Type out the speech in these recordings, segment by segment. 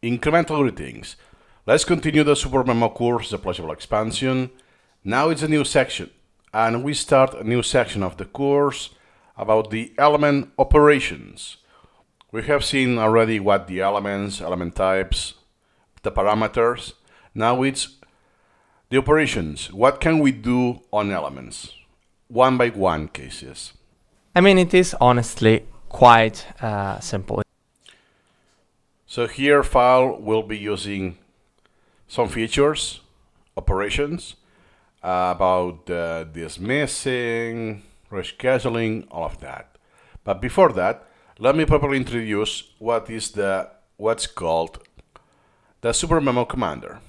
Incremental greetings. Let's continue the Supermemo course, the Pleasurable expansion. Now it's a new section, and we start a new section of the course about the element operations. We have seen already what the elements, element types, the parameters. Now it's the operations. What can we do on elements? One by one cases. I mean, it is honestly quite simple. So here Fowl will be using some features, operations, about dismissing, rescheduling, all of that. But before that, let me properly introduce what's called the Supermemo commander.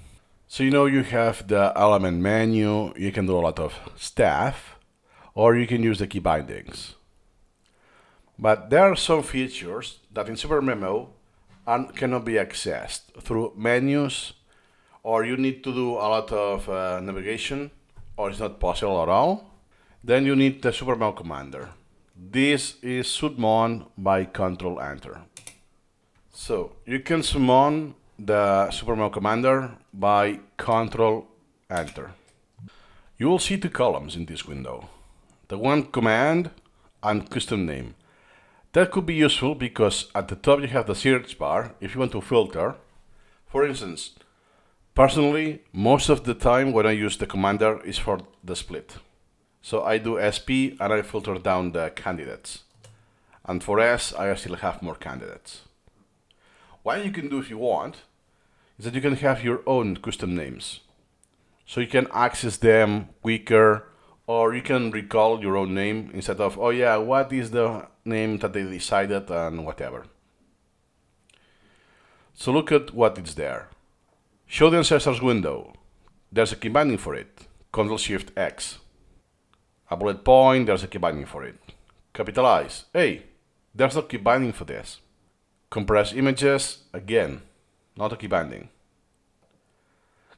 So you have the element menu, you can do a lot of stuff, or you can use the key bindings. But there are some features that in Supermemo cannot be accessed through menus, or you need to do a lot of navigation, or it's not possible at all. Then you need the Supermemo commander. This is summoned by Control Enter. So you can summon the Supermemo commander by Control Enter. You will see two columns in this window. The one command and custom name. That could be useful because at the top you have the search bar if you want to filter. For instance, personally, most of the time when I use the commander is for the split. So I do SP and I filter down the candidates. And for S, I still have more candidates. What you can do if you want is that you can have your own custom names. So you can access them quicker, or you can recall your own name instead of, oh yeah, what is the name that they decided and whatever. So look at what is there. Show the ancestors window. There's a key binding for it. Ctrl-Shift-X. A bullet point, there's a key binding for it. Capitalize. Hey, there's no key binding for this. Compress images, again, not a key binding.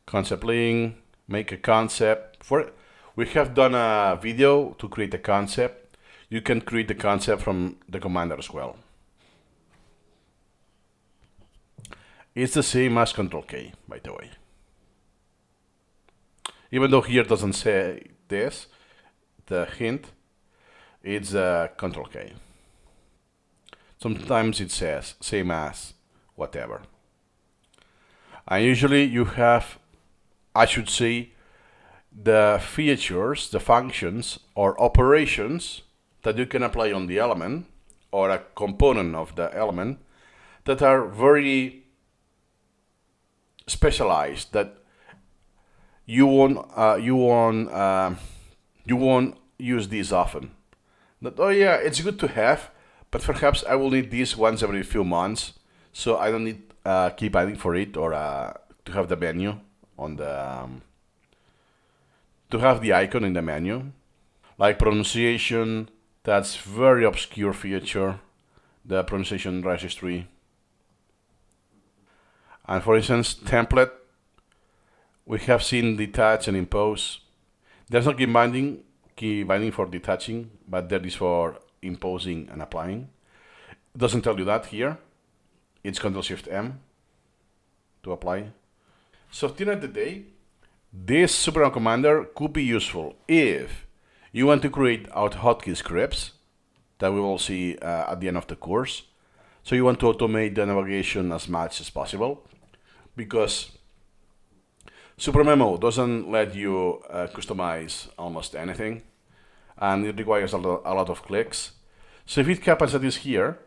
Concept link, make a concept. We have done a video to create a concept. You can create the concept from the commander as well. It's the same as Ctrl-K, by the way. Even though here it doesn't say this, the hint, it's Ctrl-K. Sometimes it says same as whatever. And usually you have, I should say, the features, the functions or operations that you can apply on the element or a component of the element that are very specialized, that you won't use these often. That, oh yeah, it's good to have, but perhaps I will need this once every few months, so I don't need key binding for it, or to have the menu on the to have the icon in the menu. Like pronunciation, that's very obscure feature, the pronunciation registry. And for instance, template, we have seen detach and impose. There's no key binding for detaching, but there is for imposing and applying. It doesn't tell you that here. It's Ctrl-Shift-M to apply. So at the end of the day, this Supermemo commander could be useful if you want to create hotkey scripts that we will see at the end of the course. So you want to automate the navigation as much as possible, because Supermemo doesn't let you customize almost anything, and it requires a lot of clicks. So if it happens that it's here,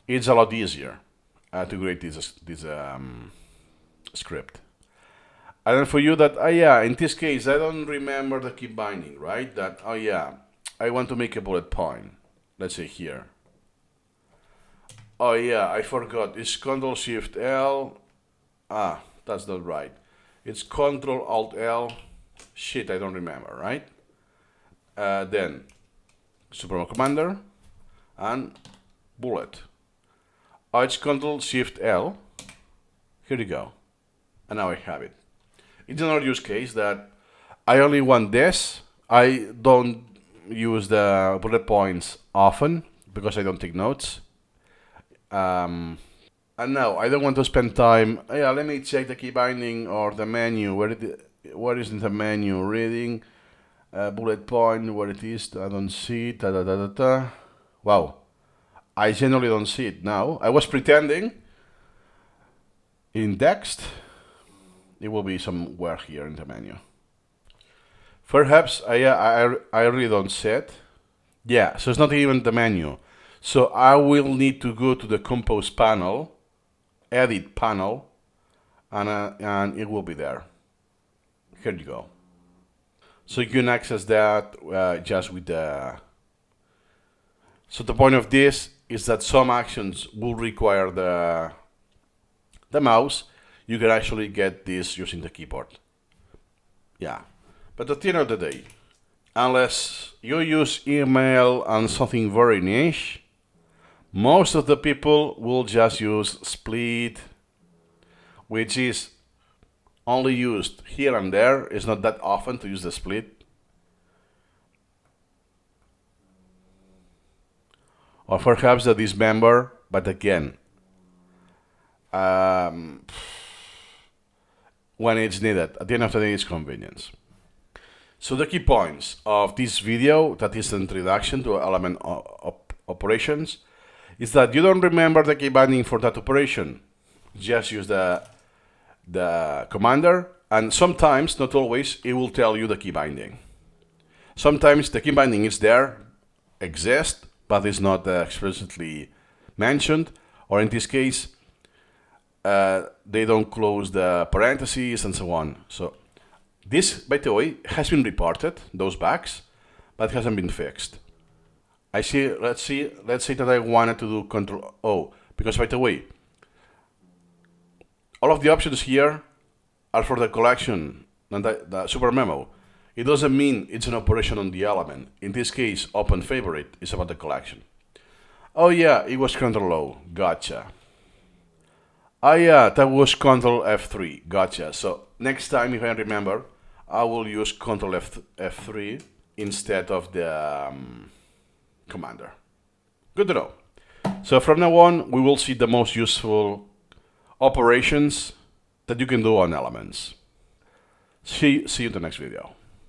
it's a lot easier to create this script. And then for you that, oh yeah, in this case, I don't remember the key binding, right? That, oh yeah, I want to make a bullet point. Let's say here. Oh yeah, I forgot. It's Ctrl-Shift-L. Ah, that's not right. It's Ctrl-Alt-L. Shit, I don't remember, right? Then Supermemo commander and bullet. Oh, it's Ctrl-Shift-L. Here you go. And now I have it. It's another use case that I only want this. I don't use the bullet points often because I don't take notes. And now I don't want to spend time. Yeah, let me check the key binding or the menu. Where is in the menu? Reading, bullet point, where it is. I don't see it. Wow, I generally don't see it now. I was pretending. In text, it will be somewhere here in the menu. Perhaps I really don't see it. Yeah, so it's not even the menu. So I will need to go to the Compose panel, Edit panel, and it will be there. Here you go. So you can access that just with the... So the point of this is that some actions will require the mouse. You can actually get this using the keyboard. Yeah, but at the end of the day, unless you use email and something very niche, most of the people will just use split, which is only used here and there. It's not that often to use the split. Or perhaps the dismember, but again, when it's needed. At the end of the day, it's convenience. So the key points of this video, that is the introduction to element operations, is that you don't remember the key binding for that operation. Just use the commander, and sometimes, not always, it will tell you the key binding. Sometimes the key binding is there, exists, but is not explicitly mentioned, or in this case, they don't close the parentheses and so on. So this, by the way, has been reported, those bugs, but hasn't been fixed. Let's say that I wanted to do Control O, because by the way, all of the options here are for the collection and the Supermemo. It doesn't mean it's an operation on the element. In this case, Open Favorite is about the collection. Oh yeah, it was Control O, gotcha. Oh yeah, that was Control F3, gotcha. So next time, if I remember, I will use Control F3 instead of the commander. Good to know. So from now on, we will see the most useful operations that you can do on elements. See you in the next video.